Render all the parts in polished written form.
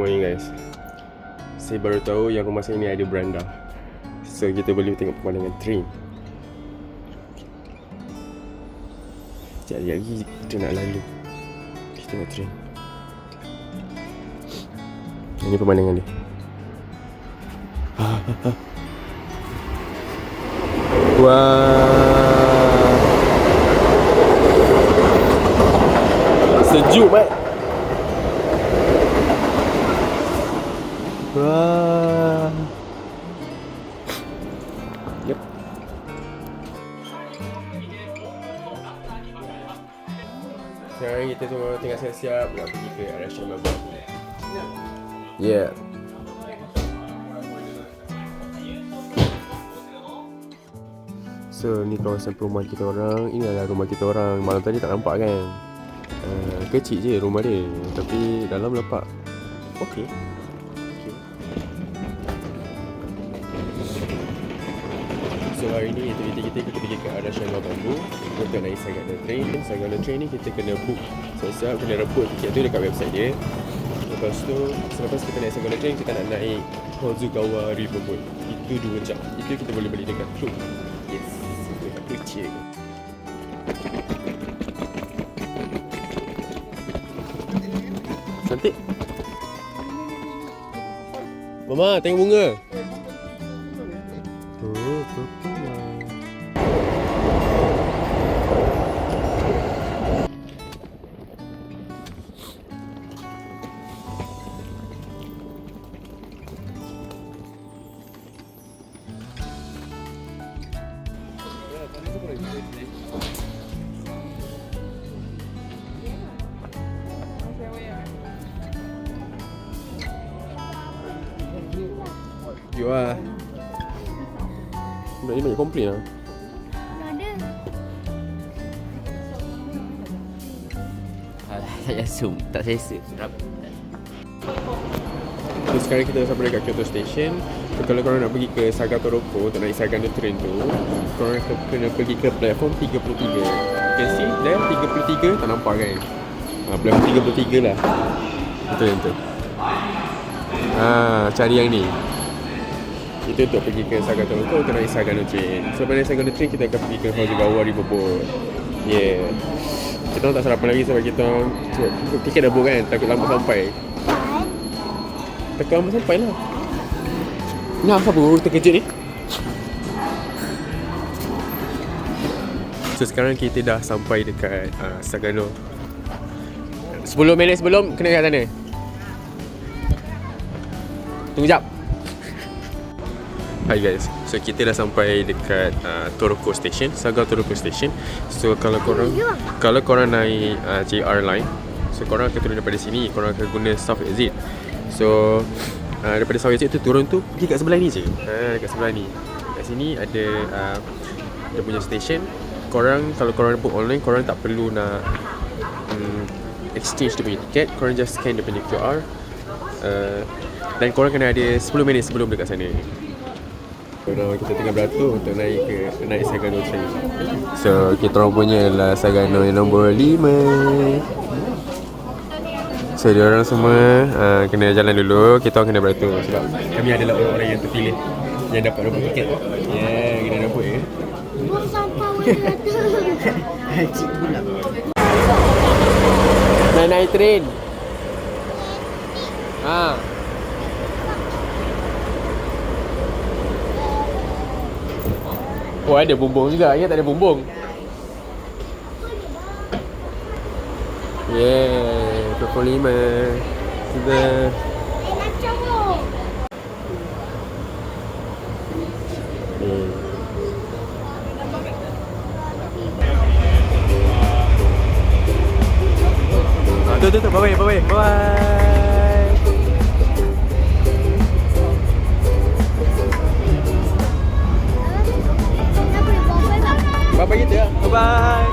Good morning guys. Saya baru tahu yang rumah saya ni ada beranda. So kita boleh tengok pemandangan train. Sekejap lagi kita nak lalu. Kita tengok train. Ini pemandangan dia. Wah, sejuk mat. Wah. Yep. Sekarang kita semua tengah siap-siap nak pergi ke arah Syamabad. Yeah. So ni kawasan perumahan kita orang. Ini adalah rumah kita orang. Malam tadi tak nampak kan. Kecil je rumah dia, tapi dalam nampak okey. So hari ni aktiviti kita pergi ke arah Syamabad Bambu untuk naik Sagana Train. Sagana Train ni kita kena book siap-siap, kena rebut tiket tu dekat website dia. Lepas tu, selepas kita naik Sagana Train, kita nak naik Hozugawa Riverboat. Itu 2 jam. Itu kita boleh beli dekat Klook. Yes, dekat kecil. Cantik. Mama, tengok bunga. Jual. Ni banyak komplain lah. Alah, saya zoom, tak selesa. So sekarang kita dah sampai dekat Kyoto Station. So, kalau korang nak pergi ke Sagatoroko untuk naik Sagana Train tu, korang kena pergi ke platform 33. You can see there 33 tak nampak kan? Platform 33 lah. Betul. Cari yang ni. Itu untuk pergi ke Sagatoroko untuk naik Sagana Train. So pada Sagana Train kita akan pergi ke Hozugawa Riverboat. Yeah. Kita orang tak sarapan lagi sebab kita orang tiket dah book kan, takut lambat sampai. Takut lambat sampai lah. Nak apa terkejut ni? So sekarang kita dah sampai dekat Sagano. 10 minit sebelum kena kat sana. Tunggu jap. Hi guys, so kita dah sampai dekat Toroko Station, Saga Toroko Station. So kalau korang naik JR line, so korang akan turun daripada sini, korang akan guna South Exit. So daripada South Exit tu turun tu pergi kat sebelah ni je. Dekat sebelah ni. Kat sini ada dia punya station. Korang kalau korang book online, korang tak perlu nak exchange dia punya tiket, korang just scan dia punya QR. Dan korang kena ada 10 minit sebelum dekat sana. Kita tengah beratur untuk naik Sagano Train. So kita orang punya lah Sagano yang nombor 5. So dia orang semua kena jalan dulu. Kita orang kena beratur sebab kami adalah orang-orang yang terpilih yang dapat rebut tiket. Yeah, kena rebut ya. Buat sampah warna tu. Cik pula. Naik train. Oh ada bumbung juga. Ya tak ada bumbung. Yeah, 25. Sudah. Nak cowok. Tu, bye-bye. Bye-bye gitu ya. Bye-bye.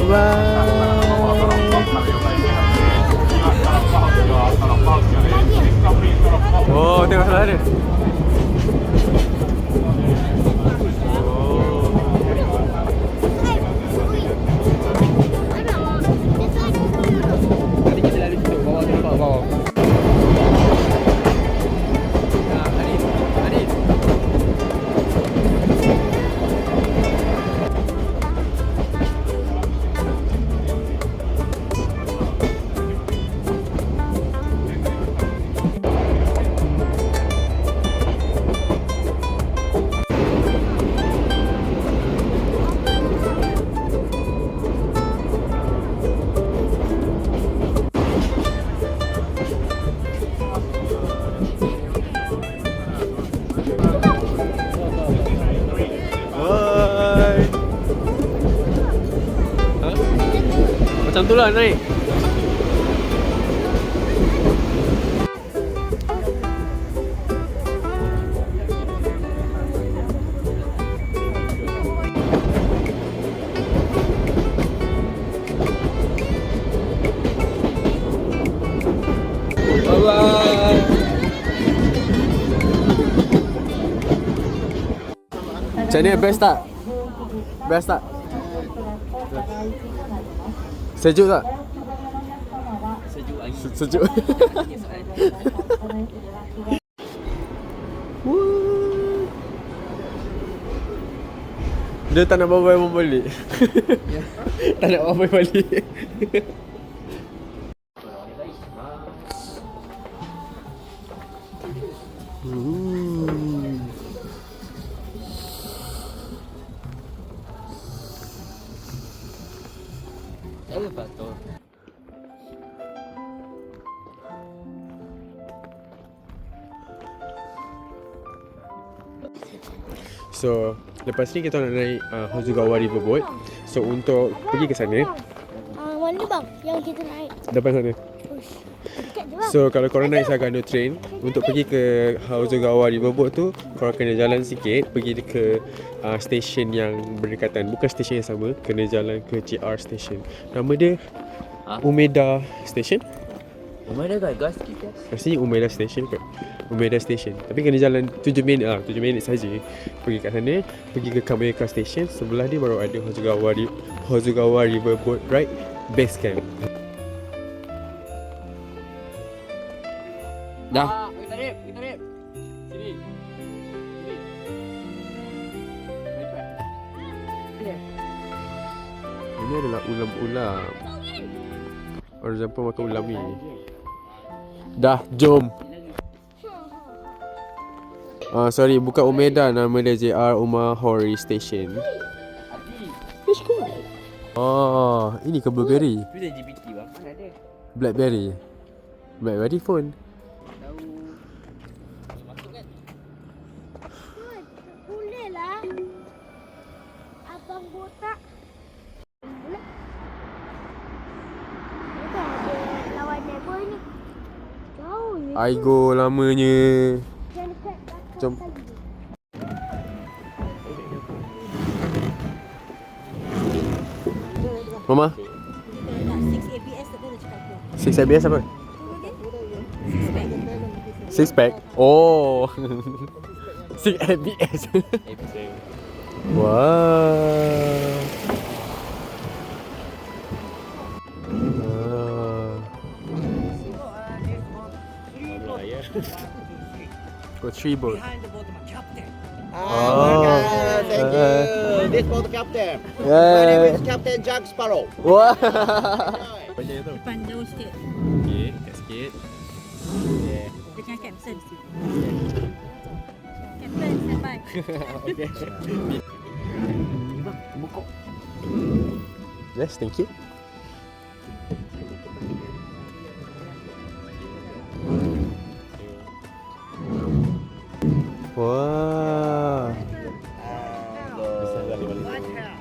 Oh, tengok sebelah dia. Nanti kita lalu situ, bawah tu, bawah. Adit. Hai. Ha? Macam tu lah naik. Bye-bye. Macam ni best tak? Best tak? Sejuk tak? Sejuk angin. Sejuk. Dia tak nak bawa abang balik. Tak nak bawa abang balik. Elevator. So, lepas ni kita nak naik Hozugawa Riverboat. So, untuk pergi ke sana, Mana bang yang kita naik? depan sana. Ush, dekat je bang. So, kalau korang naik Sagano Train, untuk pergi ke Hozugawa Riverboat tu, korang kena jalan sikit, pergi ke stesen yang berdekatan. Bukan stesen yang sama, kena jalan ke JR Station. Nama dia Umeda Station. Umeda gas kita. Rasanya Umeda Station kot. Umeda Station. Tapi kena jalan 7 minit lah. 7 minit saja. Pergi kat sana. Pergi ke Kameyaka Station. Sebelah dia baru ada Hozugawa Riverboat Ride Base Camp. Dah. Kita rip. Sini. Ini adalah ulam-ulam. Orang Jepun makan ulam ni. Dah, jom. Sorry, bukan Umeda, nama dia JR Umahori Station. Let's go. Oh, ini ke Blueberry? Itu dah GPT bang. Mana ada? Blackberry. Blackberry phone. Tahu. Masuk kan? Boleh lah. Abang botak. Boleh. Kita ada lawan neighbor ni. Jauh ni. Aigo lamanya. Jangan dekat. Jom. Mama, 6 ABS tak boleh cakap tu. 6 ABS apa? 6 pack? Oh. 6 ABS. Wow. Got 3 boats. Behind the bottom, captain. Thank you. This boat captain. My Yeah. name is Captain Jack Sparrow. Wah. Depan jauh sikit. Okey, dekat sikit. Dekat captain. Captain, stand by. Yes, thank you. Wah.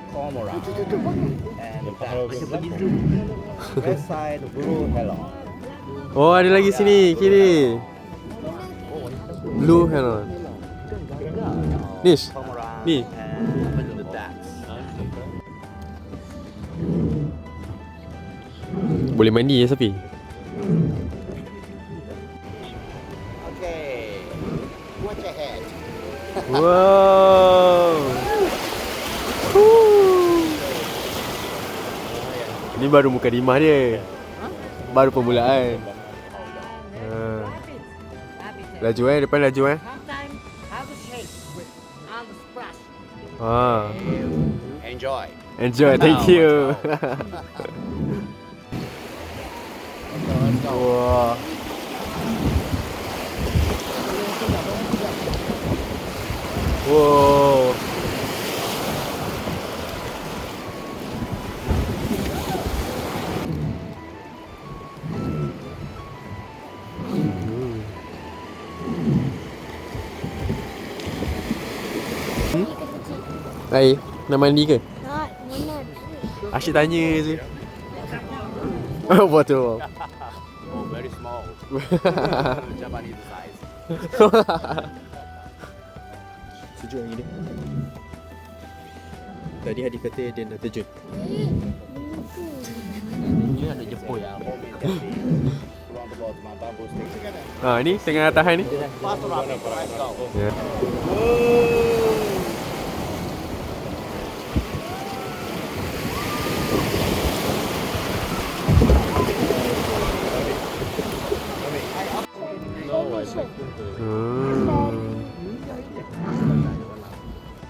Cormorant. And west side blue heron. Oh, ada lagi sini, kiri. Blue heron. Nish. Cormorant. Ni. And the ducks. Boleh mandi ya Safi? Okay. Watch your head. Wow. Ini baru mukadimah dia. Baru permulaan. Laju depan laju Sometimes have a shake and splash. Enjoy. Enjoy, thank you. Wah. Wow. Air, nak mandi ke? Tak, mana? Asyik tanya je. Oh, betul. Oh, very small. Japanese size. Sejuk lagi dia. Tadi Hadi kata dia nak terjun. Dia ada jepul ya. Roundabout my bamboo stick. Ni tengah tahan ni. Fast around. Let's go. Ya.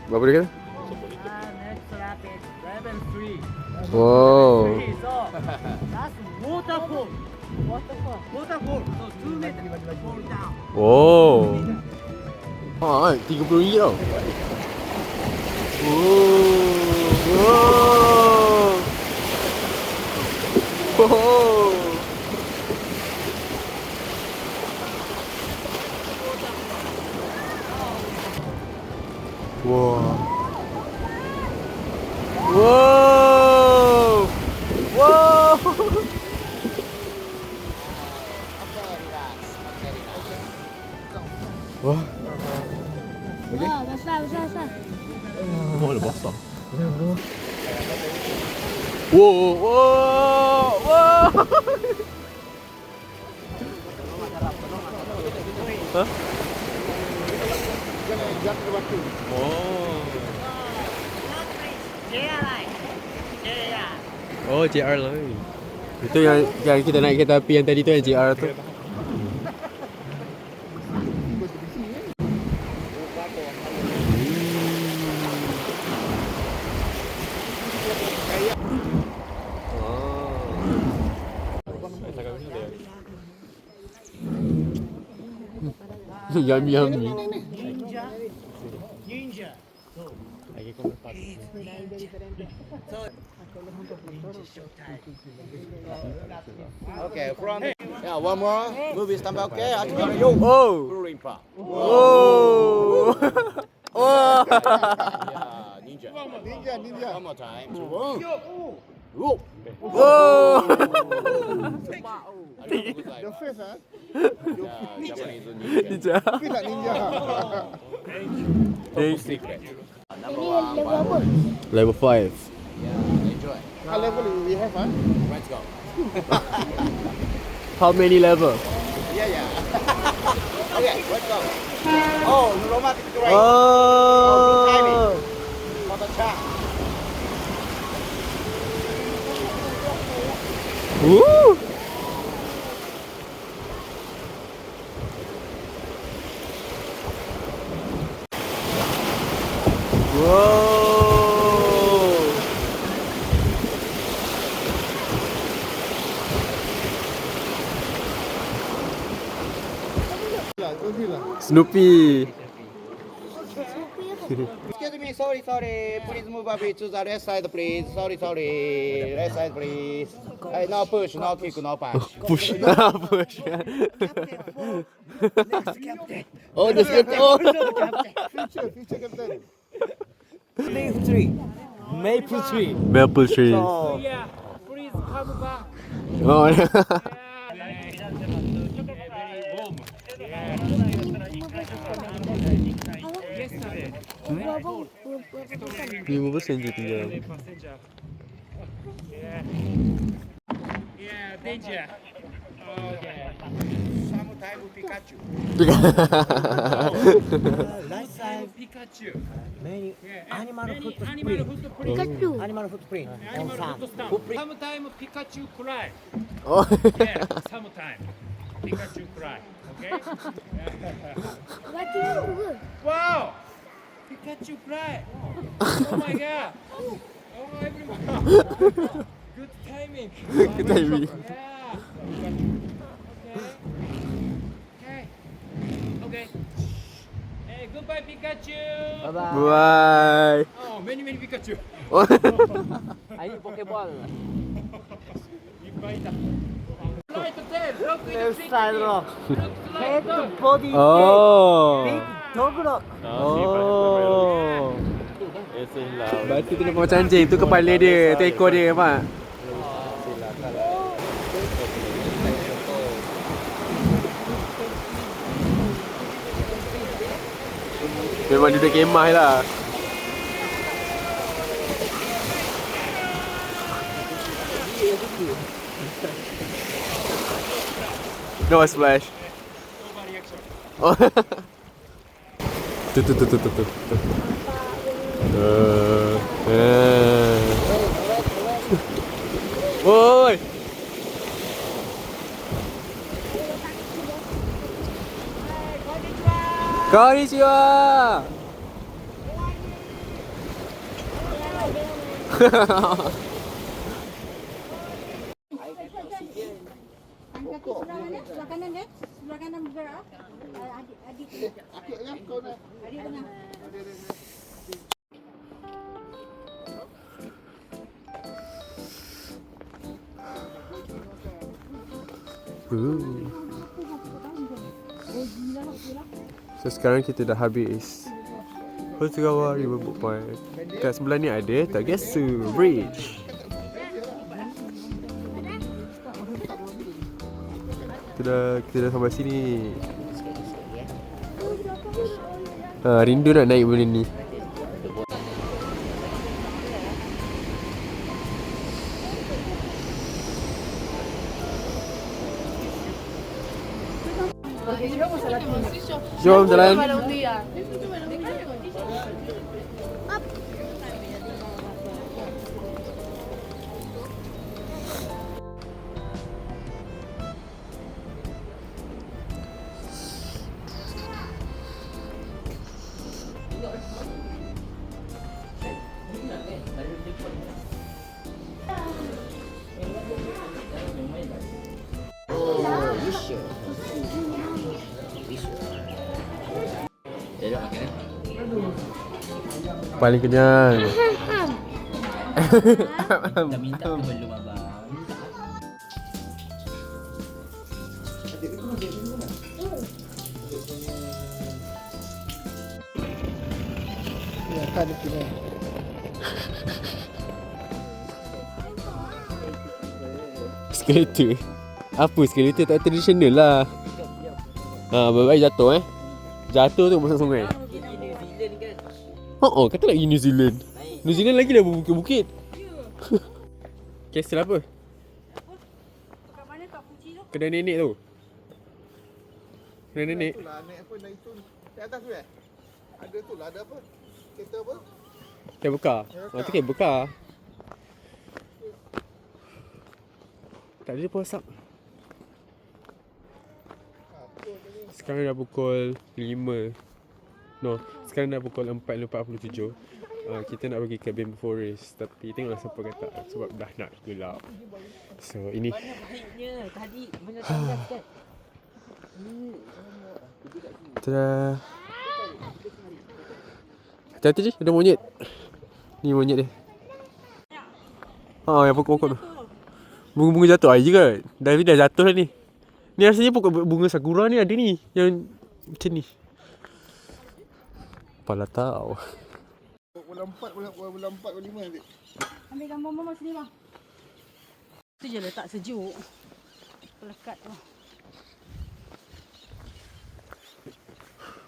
Berapa dia kata? Next rapid, level 3. Wow. So, that's waterfall. Waterfall. So 2 meters fall down. Oh. RM30 tau. Oh. Wow. Wow. Wow. Wah. Wah, besar. Oh, dah basah. Wow, wow, wow. Hah? Oh, JR Line. Itu yang kita naik kereta api yang tadi tu yang JR tu. Yummy, yummy. Okay, from yeah, one more. Movie stand by. Okay, I got you. Oh. Touring park. Oh. Oh. Yeah, ninja. One more time. Whoa. Whoa. Oh. Your face, huh? Yeah, Japanese ninja. Ninja. Top secret. Number Ini one. level apa? Level 5. Yeah, enjoy. What level we have, huh? Let's go. How many level? Yeah. Okay, let's go. Oh, romantic terrain. Oh. For the chat. Woo. Wow. Snoopy. Excuse me, sorry. Please move a bit to the left side, please. Sorry. Left side, please. Hey, no push, no kick, no punch. Push. Push. Oh, the captain. Oh. Future captain. Maple tree. Maple tree. Maple tree. So, yeah, please come back. Oh. Berapa? 5% je tinggal. danger. Okay. Sometime Pikachu. Right side Pikachu. Many animal Many footprint. animal footprint. Pikachu. Animal footprint. Animal On footprint. footprint. Sometimes Pikachu cry. Oh. Yeah, sometimes Pikachu cry. Okay. What do you do? Wow! Pikachu cry. Oh my god. Oh everyone. Good timing. Good timing. Yeah. Okay. Okay. Hey, goodbye Pikachu. Bye. Oh, many Pikachu. あいにポケボール。いっぱいいた。Right tail, look in the Left big side tail. rock. Look Head, like body, Oh. big dog rock. Oh. Batu tu nampak macam anjing. Tu kepala dia, tu ekor dia, nampak? Memang duduk kemah lah. No splash. Oh. Tu. Oi. Konnichiwa. Angkat ke sebelah mana? Sebelah kanan dia. Sebelah kanan bergerak. Adik tu. Adik tengah. So sekarang kita dah habis Hotogawa Riverboat Point. Kat sebelah ni ada Tagetsu Bridge. Kita dah sampai sini. Rindu nak naik benda ni. Jom jalan. Paling kenyang. Dah minta ke belum abang? Skeletor. Apa skeletor tak tradisional lah. Baik-baik jatuh Jatuh tu masuk sungai. Oh, kata lagi New Zealand. New Zealand lagi dah berbukit-bukit. Castle apa? Kat mana kat Fuji tu? Kedai nenek tu. Kedai nenek. Itulah naik apa naik tu. Di atas tu Ada tu lah, ada apa? Kereta apa? Kabel car. Tu kabel car. Tak ada pun asap. Sekarang dah pukul 5. No, sekarang dah pukul 4.47. Kita nak pergi ke Bamboo Forest. Tapi tengoklah siapa kata sebab dah nak gelap. So ini Baiknya tadi mana tanda kan? Tada. Hati-hati je, ada monyet. Ni monyet dia. Yang pokok-pokok tu. Bunga-bunga jatuh air je kan? Dah jatuh dah ni. Ni rasanya pokok bunga sakura ni ada ni. Yang macam ni. Apalah tahu. Bulan 4, bulan 4, bulan 5 nanti. Ambil gambar mama sini bang. Tu je letak sejuk. Pelekat tu.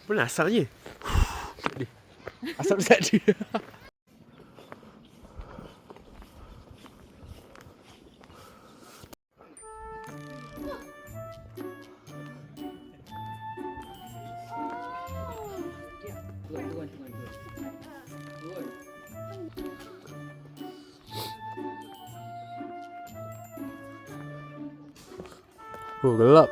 Mana asapnya? Asap tak ada. Oh, gelap.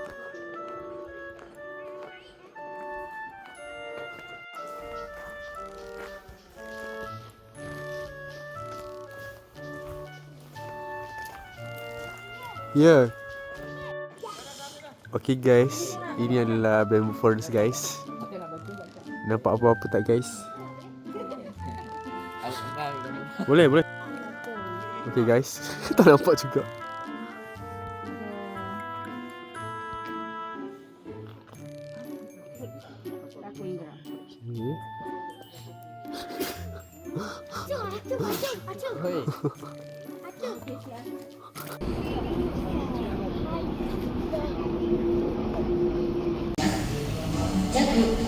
Ya. Okay guys, ini adalah bamboo forest guys. Nampak apa-apa tak guys? Boleh, boleh. Okay guys, tak nampak juga. Okay. Hei. Jago.